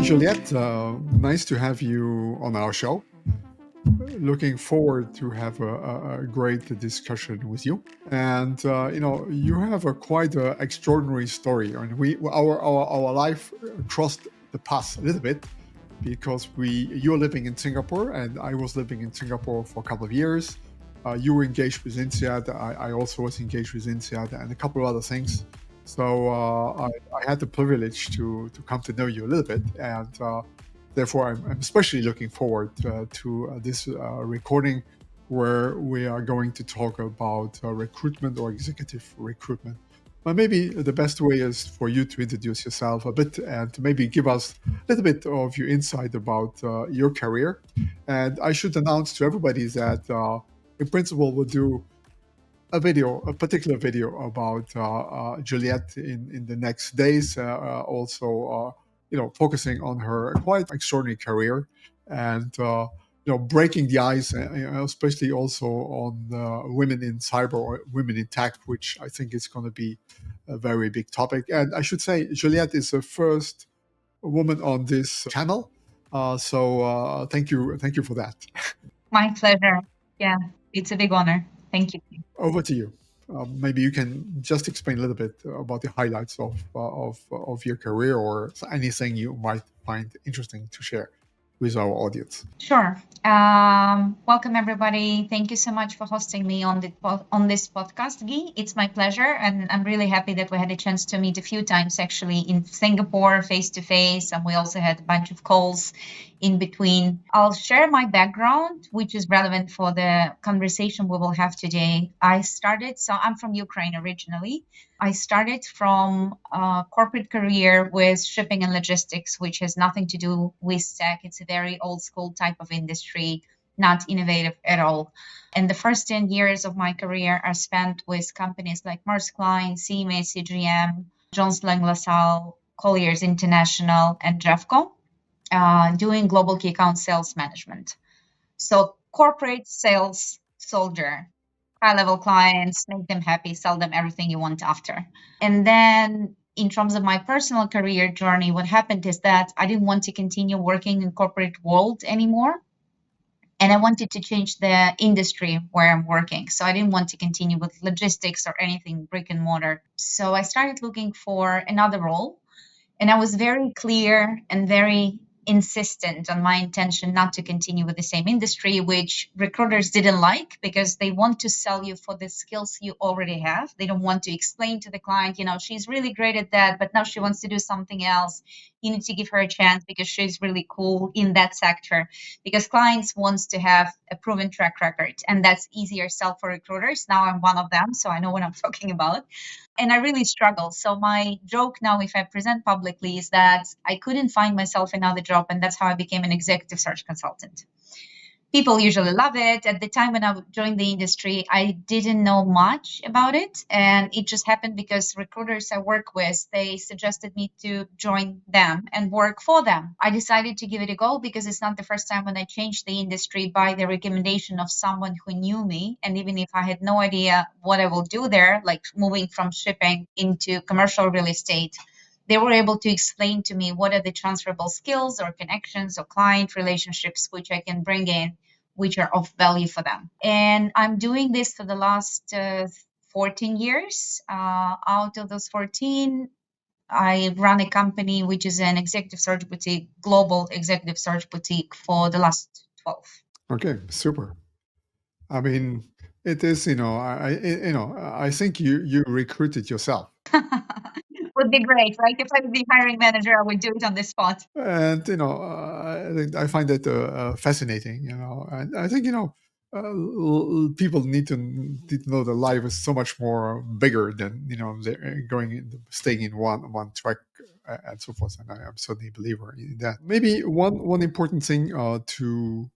Juliet, nice to have you on our show. Looking forward to have a great discussion with you. And you have a quite extraordinary story, and our life crossed the path a little bit because you're living in Singapore, and I was living in Singapore for a couple of years. You were engaged with INSEAD. I also was engaged with INSEAD, and a couple of other things. So I had the privilege to come to know you a little bit, and therefore I'm especially looking forward to this recording where we are going to talk about recruitment or executive recruitment. But maybe the best way is for you to introduce yourself a bit and to maybe give us a little bit of your insight about your career. And I should announce to everybody that in principle we'll do a particular video about Juliet in the next days. Also, focusing on her quite extraordinary career and breaking the ice, especially also on women in cyber or women in tech, which I think is going to be a very big topic. And I should say, Juliet is the first woman on this channel. So thank you for that. My pleasure. Yeah, it's a big honor. Thank you. Over to you. Maybe you can just explain a little bit about the highlights of your career or anything you might find interesting to share with our audience. Sure. Welcome, everybody. Thank you so much for hosting me on this podcast, Guy. It's my pleasure, and I'm really happy that we had a chance to meet a few times, actually, in Singapore, face-to-face, and we also had a bunch of calls in between. I'll share my background, which is relevant for the conversation we will have today. I'm from Ukraine originally. I started from a corporate career with shipping and logistics, which has nothing to do with tech. It's a very old school type of industry, not innovative at all. And the first 10 years of my career are spent with companies like Maersk Line, CMA, CGM, Jones Lang LaSalle, Colliers International, and Jeffco, doing global key account sales management. So corporate sales soldier. High-level clients, make them happy, sell them everything you want after. And then in terms of my personal career journey, what happened is that I didn't want to continue working in corporate world anymore. And I wanted to change the industry where I'm working. So I didn't want to continue with logistics or anything brick and mortar. So I started looking for another role. And I was very clear and very insistent on my intention not to continue with the same industry, which recruiters didn't like because they want to sell you for the skills you already have. They don't want to explain to the client, she's really great at that, but now she wants to do something else. You need to give her a chance because she's really cool in that sector. Because clients wants to have a proven track record, and that's easier sell for recruiters. Now I'm one of them, so I know what I'm talking about. And I really struggle. So my joke now, if I present publicly, is that I couldn't find myself another job, and that's how I became an executive search consultant. People usually love it. At the time when I joined the industry, I didn't know much about it. And it just happened because recruiters I work with, they suggested me to join them and work for them. I decided to give it a go because it's not the first time when I changed the industry by the recommendation of someone who knew me. And even if I had no idea what I will do there, like moving from shipping into commercial real estate, they were able to explain to me what are the transferable skills or connections or client relationships which I can bring in, which are of value for them. And I'm doing this for the last 14 years. Out of those 14, I run a company which is an executive search boutique, global executive search boutique for the last 12. Okay, super. I mean, it is, I think you recruited yourself. Would be great, right? If I was the hiring manager, I would do it on the spot. And I find that fascinating. And I think people need to know that life is so much more bigger than staying in one track and so forth. And I'm certainly a believer in that. Maybe one important thing to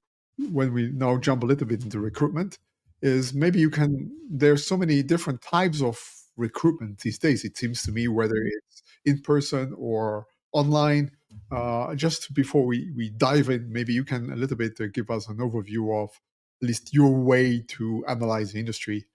when we now jump a little bit into recruitment is maybe there's so many different types of recruitment these days. It seems to me, whether it's in person or online. Just before we dive in, maybe you can a little bit give us an overview of at least your way to analyze the industry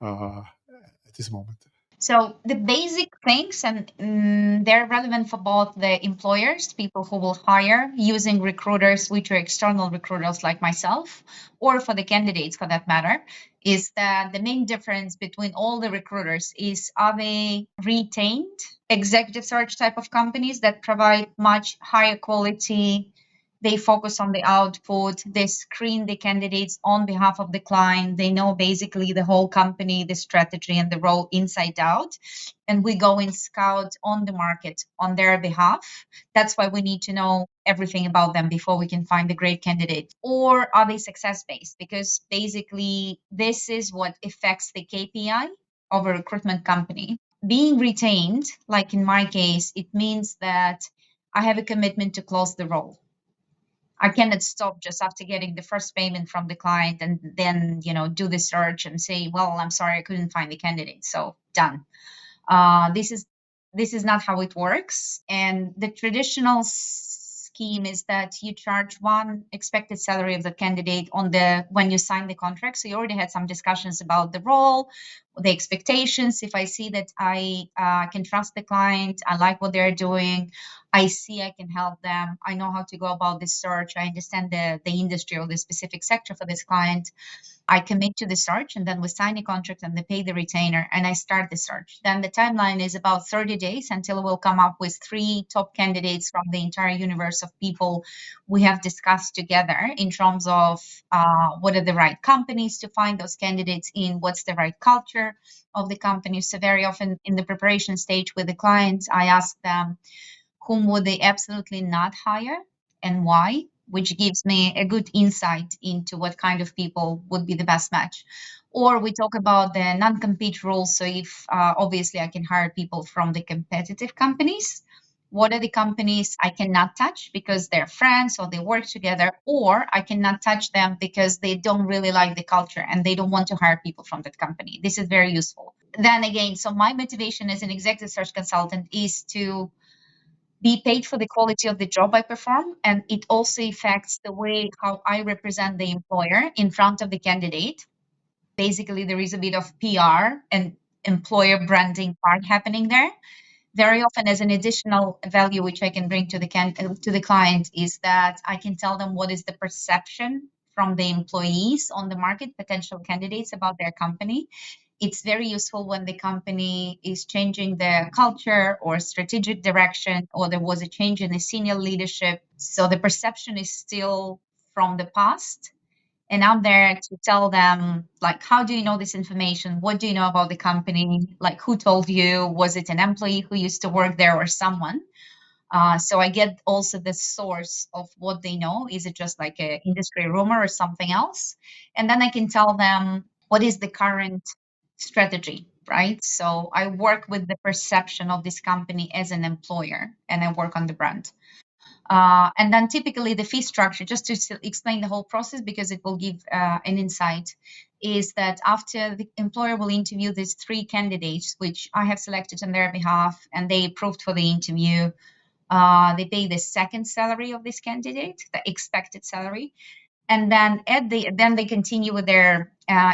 at this moment. So the basic things, and they're relevant for both the employers, people who will hire using recruiters, which are external recruiters like myself, or for the candidates for that matter, is that the main difference between all the recruiters is, are they retained executive search type of companies that provide much higher quality? They focus on the output. They screen the candidates on behalf of the client. They know basically the whole company, the strategy, and the role inside out. And we go and scout on the market on their behalf. That's why we need to know everything about them before we can find the great candidate. Or are they success based? Because basically, this is what affects the KPI of a recruitment company. Being retained, like in my case, it means that I have a commitment to close the role. I cannot stop just after getting the first payment from the client and then, do the search and say, well, I'm sorry, I couldn't find the candidate. So done. This is not how it works. And the traditional scheme is that you charge one expected salary of the candidate when you sign the contract. So you already had some discussions about the role, the expectations. If I see that I can trust the client, I like what they're doing, I see I can help them, I know how to go about this search, I understand the industry or the specific sector for this client, I commit to the search, and then we sign a contract and they pay the retainer and I start the search. Then the timeline is about 30 days until we'll come up with 3 top candidates from the entire universe of people we have discussed together in terms of what are the right companies to find those candidates in, what's the right culture of the company. So very often in the preparation stage with the clients, I ask them, whom would they absolutely not hire and why, which gives me a good insight into what kind of people would be the best match. Or we talk about the non-compete rules. So if obviously I can hire people from the competitive companies, what are the companies I cannot touch because they're friends or they work together, or I cannot touch them because they don't really like the culture and they don't want to hire people from that company. This is very useful. Then again, so my motivation as an executive search consultant is to be paid for the quality of the job I perform. And it also affects the way how I represent the employer in front of the candidate. Basically, there is a bit of PR and employer branding part happening there. Very often, as an additional value which I can bring to the client is that I can tell them what is the perception from the employees on the market, potential candidates about their company. It's very useful when the company is changing their culture or strategic direction, or there was a change in the senior leadership. So the perception is still from the past. And I'm there to tell them, like, how do you know this information? What do you know about the company? Like, who told you? Was it an employee who used to work there or someone? So I get also the source of what they know. Is it just like an industry rumor or something else? And then I can tell them what is the current strategy, right? So I work with the perception of this company as an employer and I work on the brand. And then typically the fee structure, just to explain the whole process because it will give an insight, is that after the employer will interview these 3 candidates, which I have selected on their behalf, and they approved for the interview, they pay the second salary of this candidate, the expected salary, and then then they continue with their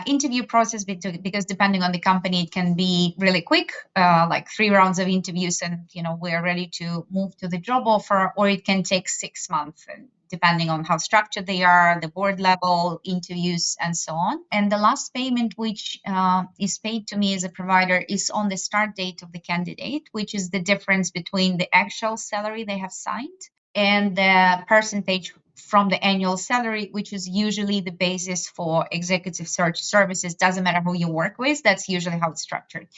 interview process because depending on the company, it can be really quick, like 3 rounds of interviews, and we're ready to move to the job offer, or it can take 6 months. And depending on how structured they are, the board level interviews, and so on. And the last payment, which is paid to me as a provider, is on the start date of the candidate, which is the difference between the actual salary they have signed and the percentage from the annual salary, which is usually the basis for executive search services. Doesn't matter who you work with, that's usually how it's structured.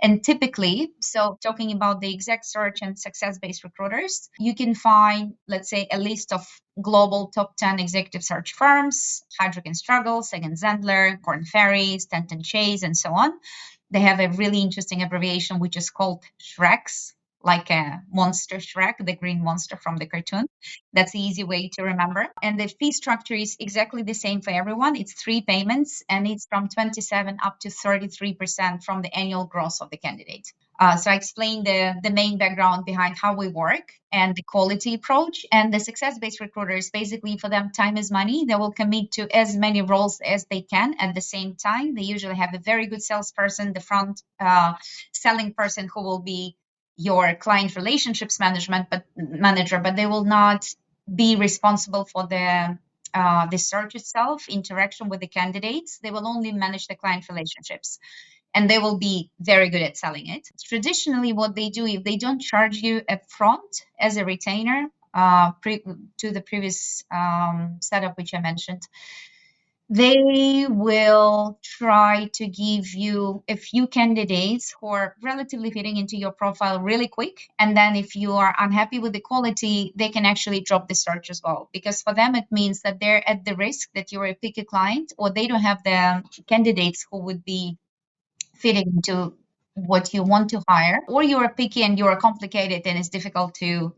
And typically, so talking about the exec search and success-based recruiters, you can find, let's say, a list of global top 10 executive search firms: Heidrick and Struggles, Sagan Zandler, Korn Ferry, Stanton Chase, and so on. They have a really interesting abbreviation, which is called SHREX, like a monster Shrek, the green monster from the cartoon. That's the easy way to remember. And the fee structure is exactly the same for everyone. It's 3 payments, and it's from 27 up to 33% from the annual gross of the candidate. So I explained the main background behind how we work and the quality approach. And the success-based recruiters, basically for them, time is money. They will commit to as many roles as they can at the same time. They usually have a very good salesperson, the front selling person who will be your client relationships manager, but they will not be responsible for the search itself, interaction with the candidates. They will only manage the client relationships, and they will be very good at selling it. Traditionally, what they do, if they don't charge you upfront as a retainer, to the previous setup which I mentioned, they will try to give you a few candidates who are relatively fitting into your profile really quick. And then if you are unhappy with the quality, they can actually drop the search as well. Because for them, it means that they're at the risk that you're a picky client, or they don't have the candidates who would be fitting into what you want to hire, or you're picky and you're complicated and it's difficult to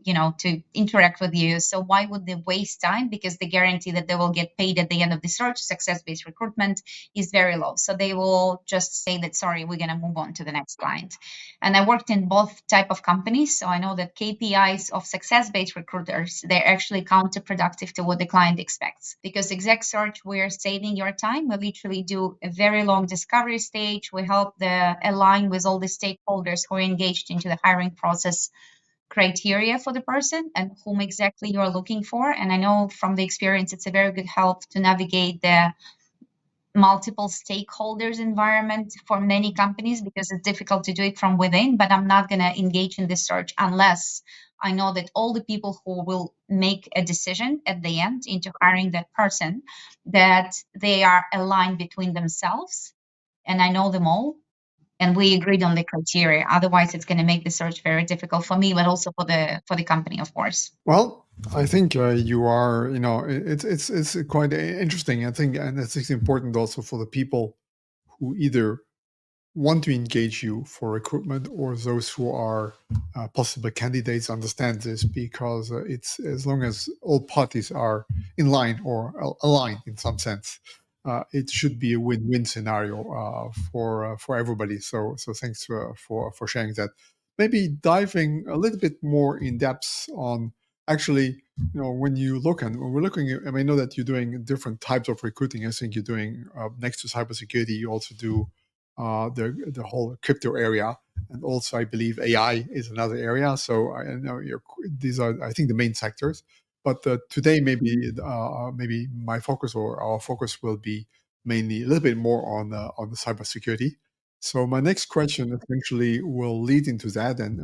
interact with you. So why would they waste time? Because the guarantee that they will get paid at the end of the search, success-based recruitment, is very low. So they will just say that, sorry, we're going to move on to the next client. And I worked in both type of companies, so I know that KPIs of success-based recruiters, they're actually counterproductive to what the client expects. Because exec search, we're saving your time. We literally do a very long discovery stage. We help align with all the stakeholders who are engaged into the hiring process criteria for the person and whom exactly you're looking for. And I know from the experience, it's a very good help to navigate the multiple stakeholders environment for many companies, because it's difficult to do it from within. But I'm not going to engage in this search unless I know that all the people who will make a decision at the end into hiring that person, that they are aligned between themselves, and I know them all, and we agreed on the criteria. Otherwise, it's going to make the search very difficult for me, but also for the company, of course. Well, I think you are, it's quite interesting. I think, and it's important also for the people who either want to engage you for recruitment or those who are possible candidates understand this, because it's, as long as all parties are in line or aligned in some sense, it should be a win-win scenario for everybody. So thanks for sharing that. Maybe diving a little bit more in depth on actually, when you look, and when we're looking at, I know that you're doing different types of recruiting. I think you're doing next to cybersecurity, you also do the whole crypto area, and also I believe AI is another area. So I know these are, I think, the main sectors. But today, maybe my focus or our focus will be mainly a little bit more on the cybersecurity. So my next question essentially will lead into that, and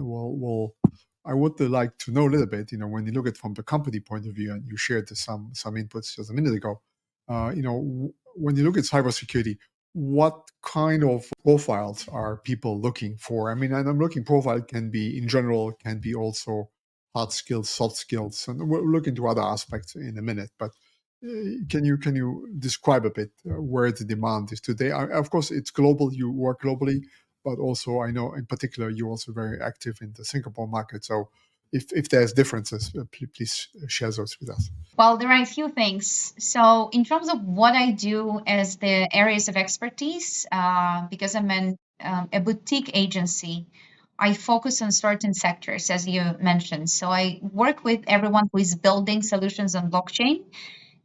I would like to know a little bit. When you look at from the company point of view, and you shared some inputs just a minute ago. When you look at cybersecurity, what kind of profiles are people looking for? I mean, and I'm looking, profile can be in general, can be also hard skills, soft skills, and we'll look into other aspects in a minute. But can you describe a bit where the demand is today? Of course, it's global. You work globally, but also I know in particular you're also very active in the Singapore market. So if there's differences, please share those with us. Well, there are a few things. So in terms of what I do as the areas of expertise, because I'm a boutique agency, I focus on certain sectors, as you mentioned. So I work with everyone who is building solutions on blockchain.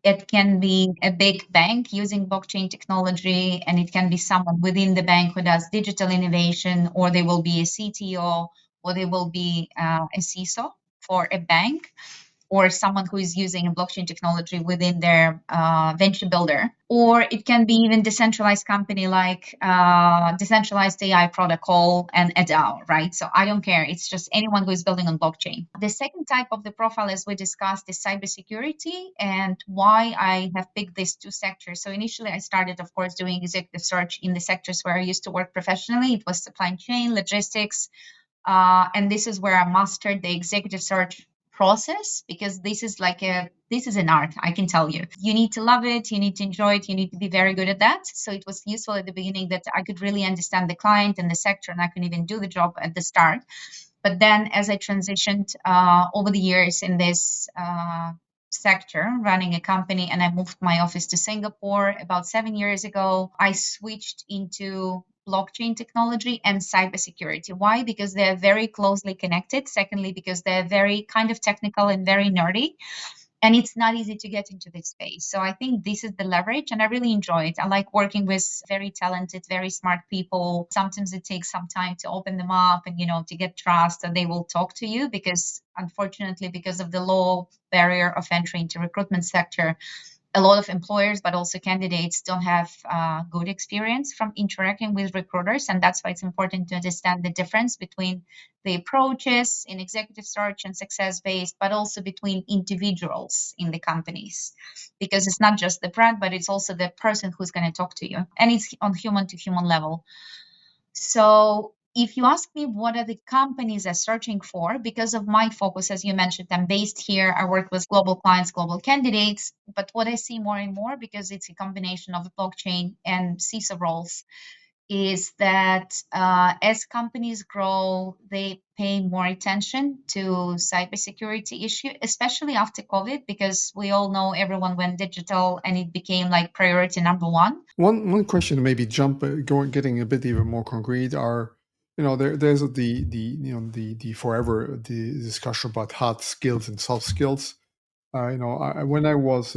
It can be a big bank using blockchain technology, and it can be someone within the bank who does digital innovation, or they will be a CTO, or they will be a CISO for a bank, or someone who is using a blockchain technology within their venture builder. Or it can be even decentralized company like decentralized AI protocol and a DAO, right? So I don't care. It's just anyone who is building on blockchain. The second type of the profile, as we discussed, is cybersecurity, and why I have picked these two sectors. So initially I started, of course, doing executive search in the sectors where I used to work professionally. It was supply chain, logistics, and this is where I mastered the executive search process, because this is an art, I can tell you. You need to love it, you need to enjoy it, you need to be very good at that. So it was useful at the beginning that I could really understand the client and the sector, and I could even do the job at the start. But then as I transitioned over the years in this sector, running a company, and I moved my office to Singapore about 7 years ago, I switched into blockchain technology and cybersecurity. Why? Because they're very closely connected. Secondly, because they're very kind of technical and very nerdy. And it's not easy to get into this space. So I think this is the leverage, and I really enjoy it. I like working with very talented, very smart people. Sometimes it takes some time to open them up and, to get trust that they will talk to you, because unfortunately, because of the low barrier of entry into recruitment sector, a lot of employers, but also candidates, don't have good experience from interacting with recruiters. And that's why it's important to understand the difference between the approaches in executive search and success based, but also between individuals in the companies, because it's not just the brand, but it's also the person who's going to talk to you. And it's on human to human level. So if you ask me what are the companies are searching for, because of my focus, as you mentioned, I'm based here, I work with global clients, global candidates. But what I see more and more, because it's a combination of blockchain and CISO roles, is that as companies grow, they pay more attention to cybersecurity issue, especially after COVID, because we all know everyone went digital and it became like priority number one. One question, maybe getting a bit even more concrete, are there's the forever the discussion about hard skills and soft skills. When I was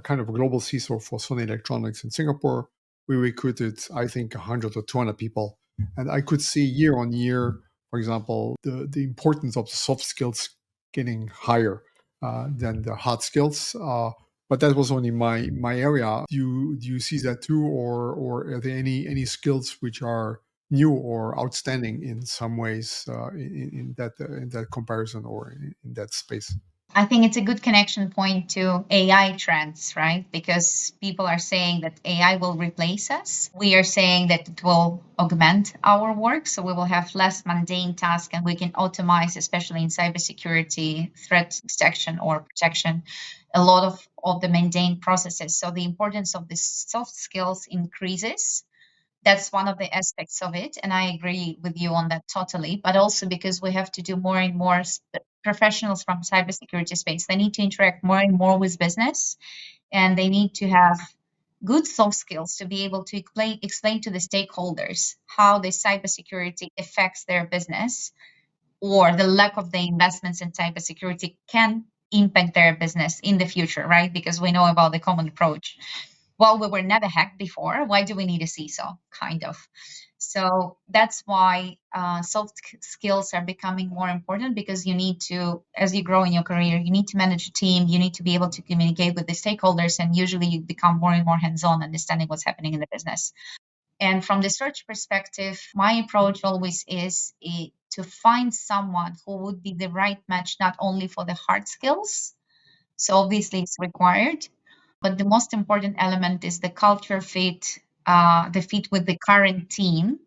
kind of a global CISO for Sony Electronics in Singapore, we recruited, I think, 100 or 200 people. And I could see year on year, for example, the importance of the soft skills getting higher than the hard skills. But that was only my area. Do you see that too, or are there any skills which are new or outstanding in some ways in that comparison or in that space? I think it's a good connection point to AI trends, right? Because people are saying that AI will replace us. We are saying that it will augment our work. So we will have less mundane tasks and we can automate, especially in cybersecurity, threat detection or protection, a lot of the mundane processes. So the importance of the soft skills increases. That's one of the aspects of it. And I agree with you on that totally. But also because we have to do more and more professionals from cybersecurity space, they need to interact more and more with business, and they need to have good soft skills to be able to explain to the stakeholders how the cybersecurity affects their business, or the lack of the investments in cybersecurity can impact their business in the future, right? Because we know about the common approach. Well, we were never hacked before. Why do we need a CISO? Kind of. So that's why soft skills are becoming more important, because you need to, as you grow in your career, you need to manage a team, you need to be able to communicate with the stakeholders, and usually you become more and more hands-on, understanding what's happening in the business. And from the search perspective, my approach always is to find someone who would be the right match, not only for the hard skills. So obviously it's required, but the most important element is the culture fit, the fit with the current team.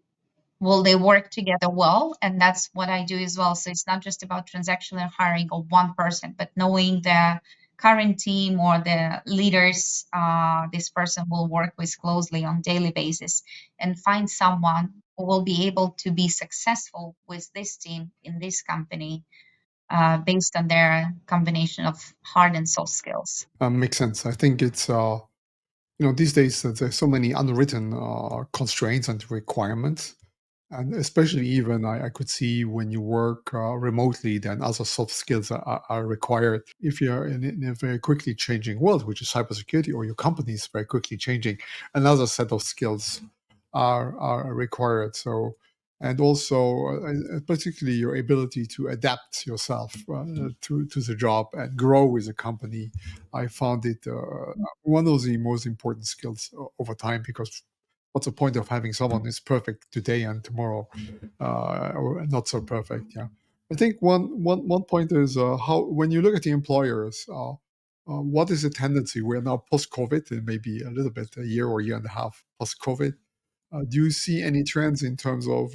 Will they work together well? And that's what I do as well. So it's not just about transactional hiring of one person, but knowing the current team or the leaders this person will work with closely on daily basis, and find someone who will be able to be successful with this team in this company based on their combination of hard and soft skills. Makes sense. I think it's these days there's so many unwritten constraints and requirements, and especially even I could see when you work remotely, then other soft skills are required. If you're in a very quickly changing world, which is cybersecurity, or your company is very quickly changing, another set of skills are required. So, and also particularly your ability to adapt yourself to the job and grow with the company. I found it one of the most important skills over time, because what's the point of having someone who's perfect today and tomorrow or not so perfect? Yeah, I think one point is how, when you look at the employers, what is the tendency? We're now post-COVID, and maybe a little bit a year and a half post-COVID. Do you see any trends in terms of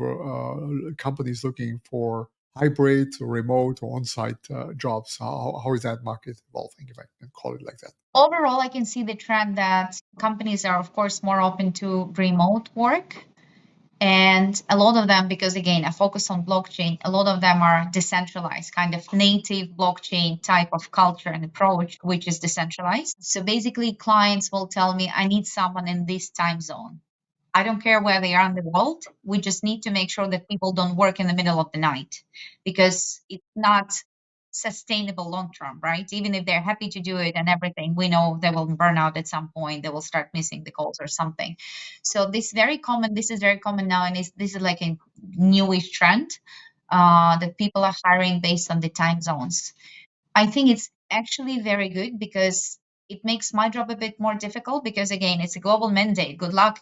companies looking for hybrid or remote or on-site jobs? How is that market evolving, if I can call it like that? Overall, I can see the trend that companies are, of course, more open to remote work. And a lot of them, because again, I focus on blockchain, a lot of them are decentralized, kind of native blockchain type of culture and approach, which is decentralized. So basically, clients will tell me, I need someone in this time zone. I don't care where they are in the world. We just need to make sure that people don't work in the middle of the night because it's not sustainable long term, right? Even if they're happy to do it and everything, we know they will burn out at some point. They will start missing the calls or something. So this very common. This is very common now, and this is like a newish trend that people are hiring based on the time zones. I think it's actually very good because it makes my job a bit more difficult because again, it's a global mandate. Good luck.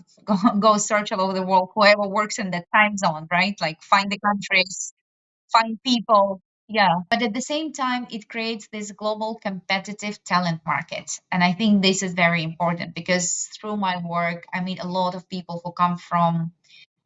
Go search all over the world, whoever works in that time zone, right? Like find the countries, find people. Yeah. But at the same time, it creates this global competitive talent market. And I think this is very important because through my work, I meet a lot of people who come from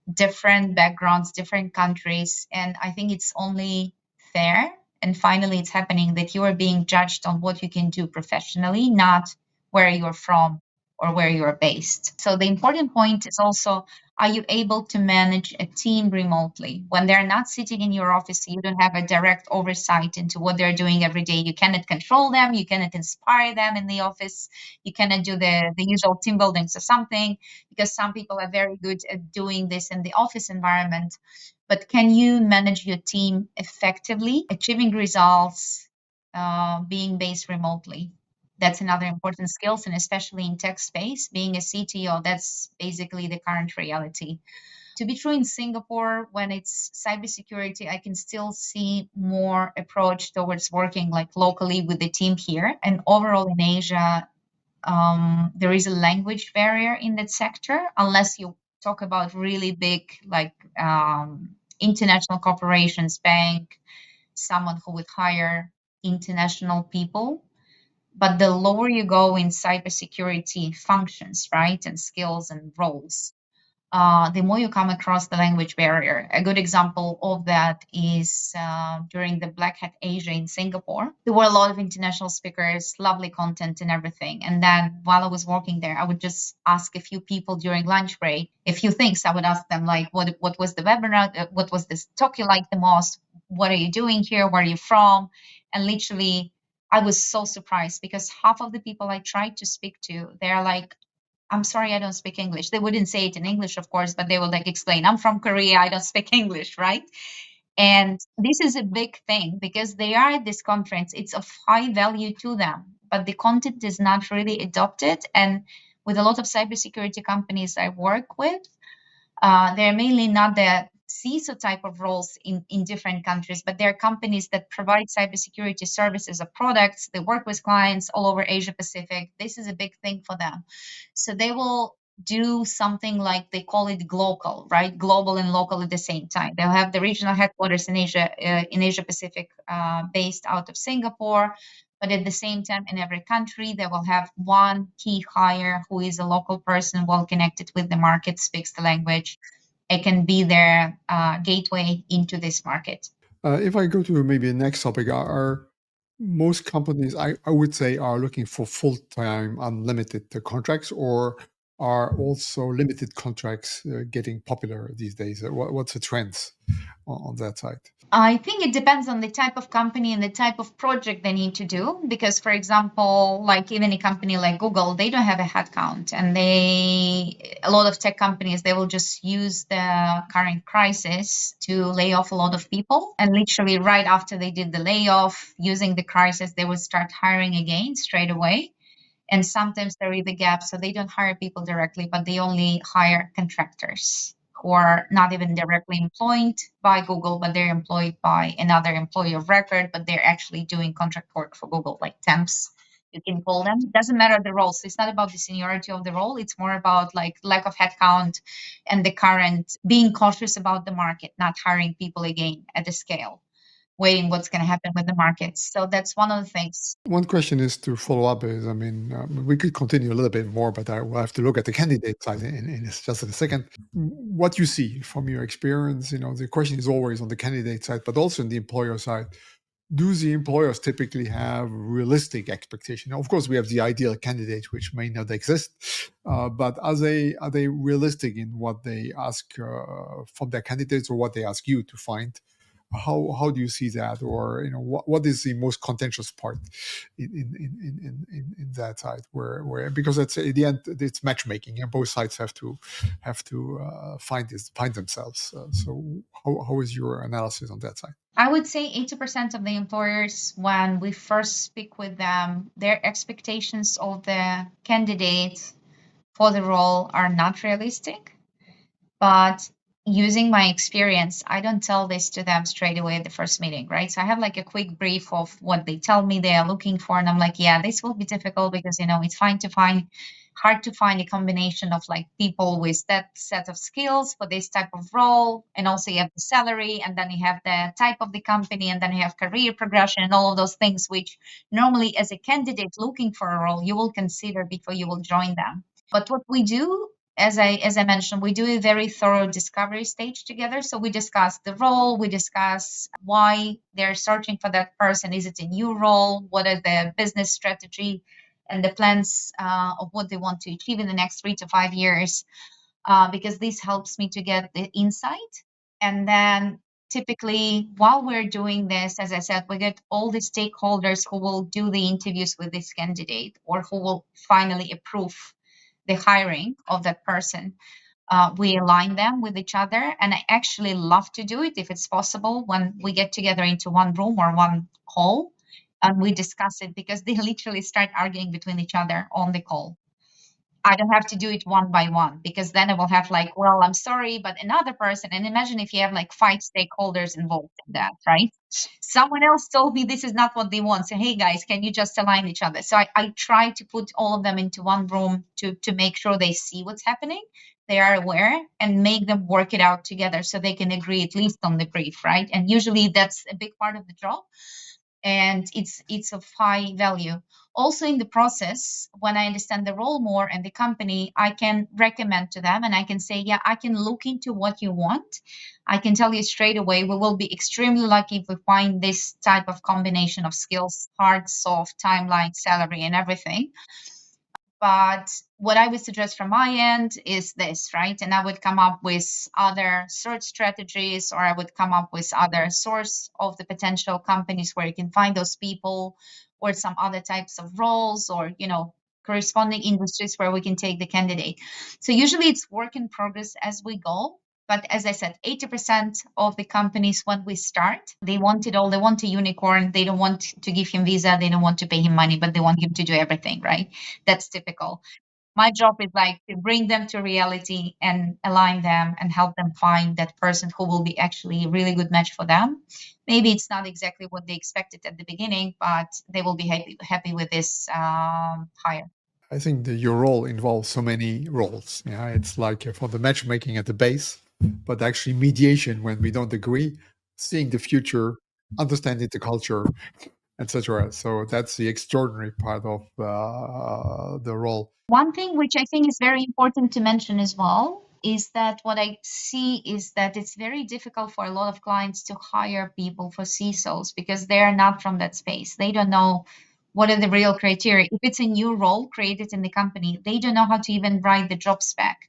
different backgrounds, different countries. And I think it's only fair. And finally, it's happening that you are being judged on what you can do professionally, not where you're from or where you're based. So the important point is also, are you able to manage a team remotely? When they're not sitting in your office, you don't have a direct oversight into what they're doing every day. You cannot control them, you cannot inspire them in the office, you cannot do the usual team buildings or something because some people are very good at doing this in the office environment. But can you manage your team effectively, achieving results, being based remotely? That's another important skills, and especially in tech space, being a CTO, that's basically the current reality. To be true in Singapore, when it's cybersecurity, I can still see more approach towards working like locally with the team here. And overall in Asia, there is a language barrier in that sector unless you talk about really big like international corporations, bank, someone who would hire international people. But the lower you go in cybersecurity functions, right, and skills and roles, the more you come across the language barrier. A good example of that is during the Black Hat Asia in Singapore. There were a lot of international speakers, lovely content and everything. And then while I was working there, I would just ask a few people during lunch break a few things. I would ask them like, what was the webinar? What was this talk you liked the most? What are you doing here? Where are you from? And literally, I was so surprised because half of the people I tried to speak to, they're like, I'm sorry, I don't speak English. They wouldn't say it in English, of course, but they would like explain, I'm from Korea, I don't speak English, right? And this is a big thing because they are at this conference. It's of high value to them, but the content is not really adopted. And with a lot of cybersecurity companies I work with, they're mainly not the CISO type of roles in different countries, but they're companies that provide cybersecurity services or products. They work with clients all over Asia Pacific. This is a big thing for them. So they will do something like they call it global, right? Global and local at the same time. They'll have the regional headquarters in Asia Pacific, based out of Singapore. But at the same time, in every country, they will have one key hire who is a local person, well connected with the market, speaks the language. It can be their gateway into this market. If I go to maybe the next topic, are most companies, I would say, are looking for full-time unlimited contracts, or are also limited contracts getting popular these days? What's the trends on that side? I think it depends on the type of company and the type of project they need to do. Because, for example, like even a company like Google, they don't have a headcount, and a lot of tech companies, they will just use the current crisis to lay off a lot of people. And literally, right after they did the layoff, using the crisis, they would start hiring again straight away. And sometimes there is a gap, so they don't hire people directly, but they only hire contractors who are not even directly employed by Google, but they're employed by another employee of record, but they're actually doing contract work for Google, like temps, you can call them. It doesn't matter the roles. It's not about the seniority of the role. It's more about like lack of headcount and the current being cautious about the market, not hiring people again at the scale, waiting what's going to happen with the markets. So that's one of the things. One question is to follow up is, I mean, we could continue a little bit more, but I will have to look at the candidate side in just in a second. What you see from your experience, the question is always on the candidate side, but also on the employer side. do the employers typically have realistic expectation? Of course, we have the ideal candidate, which may not exist, but are they realistic in what they ask from their candidates or what they ask you to find? How do you see that, or what is the most contentious part in that side where because it's at the end it's matchmaking and both sides have to find themselves. So how is your analysis on that side? I would say 80% of the employers, when we first speak with them, their expectations of the candidates for the role are not realistic. But using my experience, I don't tell this to them straight away at the first meeting, right? So I have like a quick brief of what they tell me they are looking for. And I'm like, yeah, this will be difficult because, it's hard to find a combination of like people with that set of skills for this type of role. And also you have the salary, and then you have the type of the company, and then you have career progression and all of those things, which normally as a candidate looking for a role, you will consider before you will join them. But what we do, as I mentioned, we do a very thorough discovery stage together. So we discuss the role, we discuss why they're searching for that person. Is it a new role? What are the business strategy and the plans of what they want to achieve in the next 3 to 5 years? Because this helps me to get the insight. And then typically, while we're doing this, as I said, we get all the stakeholders who will do the interviews with this candidate or who will finally approve the hiring of that person. We align them with each other. And I actually love to do it if it's possible when we get together into one room or one call and we discuss it, because they literally start arguing between each other on the call. I don't have to do it one by one, because then I will have like, well, I'm sorry, but another person. And imagine if you have like 5 stakeholders involved in that, right? Someone else told me this is not what they want. So, hey guys, can you just align each other? So I try to put all of them into one room to make sure they see what's happening. They are aware, and make them work it out together so they can agree at least on the brief, right? And usually that's a big part of the job, and it's of high value. Also in the process, when I understand the role more and the company, I can recommend to them and I can say, yeah, I can look into what you want. I can tell you straight away, we will be extremely lucky if we find this type of combination of skills: hard, soft, timeline, salary, and everything. But what I would suggest from my end is this, right? And I would come up with other search strategies, or I would come up with other source of the potential companies where you can find those people, or some other types of roles, or, corresponding industries where we can take the candidate. So usually it's work in progress as we go. But as I said, 80% of the companies, when we start, they want it all. They want a unicorn. They don't want to give him visa. They don't want to pay him money, but they want him to do everything, right? That's typical. My job is like to bring them to reality and align them and help them find that person who will be actually a really good match for them. Maybe it's not exactly what they expected at the beginning, but they will be happy with this hire. I think your role involves so many roles. Yeah, it's like for the matchmaking at the base, but actually mediation when we don't agree, seeing the future, understanding the culture, etc. So that's the extraordinary part of the role. One thing which I think is very important to mention as well is that what I see is that it's very difficult for a lot of clients to hire people for CISOs because they are not from that space. They don't know what are the real criteria. If it's a new role created in the company, they don't know how to even write the job spec.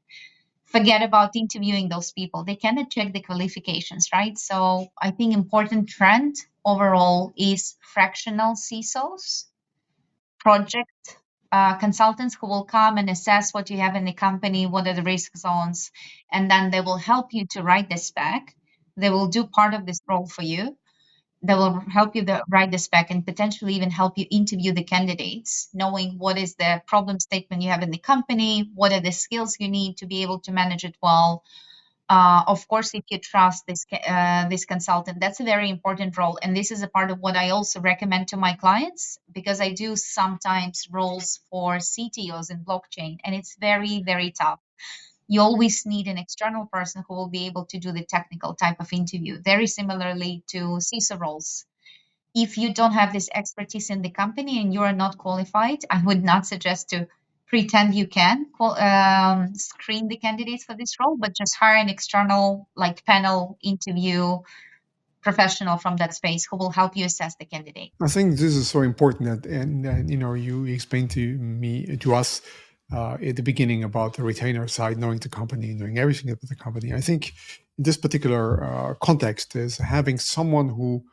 Forget about interviewing those people. They cannot check the qualifications, right? So I think important trend overall is fractional CISOs, project consultants who will come and assess what you have in the company, what are the risk zones, and then they will help you to write the spec. They will do part of this role for you. They will help you to write the spec and potentially even help you interview the candidates, knowing what is the problem statement you have in the company, what are the skills you need to be able to manage it well. Of course, if you trust this consultant, that's a very important role. And this is a part of what I also recommend to my clients, because I do sometimes roles for CTOs in blockchain, and it's very, very tough. You always need an external person who will be able to do the technical type of interview, very similarly to CISO roles. If you don't have this expertise in the company and you are not qualified, I would not suggest to pretend you can screen the candidates for this role, but just hire an external like panel interview professional from that space who will help you assess the candidate. I think this is so important that, and you explained to us at the beginning about the retainer side, knowing the company, knowing everything about the company. I think in this particular context is having someone who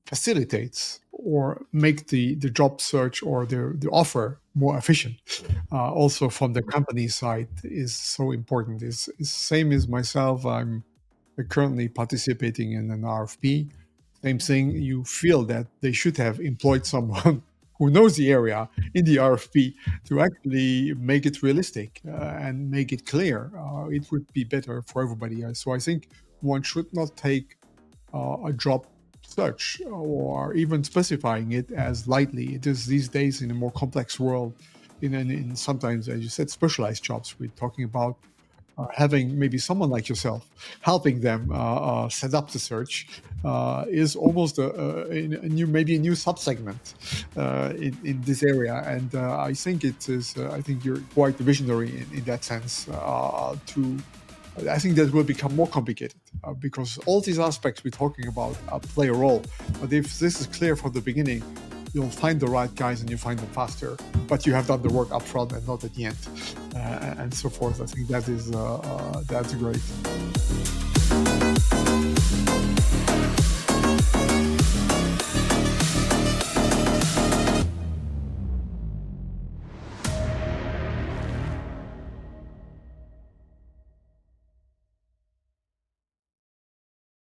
facilitates or make the job search or the offer more efficient. Also from the company side is so important. Is same as myself. I'm currently participating in an RFP. Same thing. You feel that they should have employed someone who knows the area in the RFP to actually make it realistic and make it clear. It would be better for everybody. So I think one should not take a job search or even specifying it as lightly. It is these days in a more complex world, in sometimes, as you said, specialized jobs. We're talking about having maybe someone like yourself helping them set up the search is almost a new, maybe a new subsegment in this area. And I think it is. I think you're quite visionary in that sense. I think that will become more complicated because all these aspects we're talking about play a role. But if this is clear from the beginning, you'll find the right guys and you find them faster. But you have done the work up front and not at the end, and so forth. I think that's great.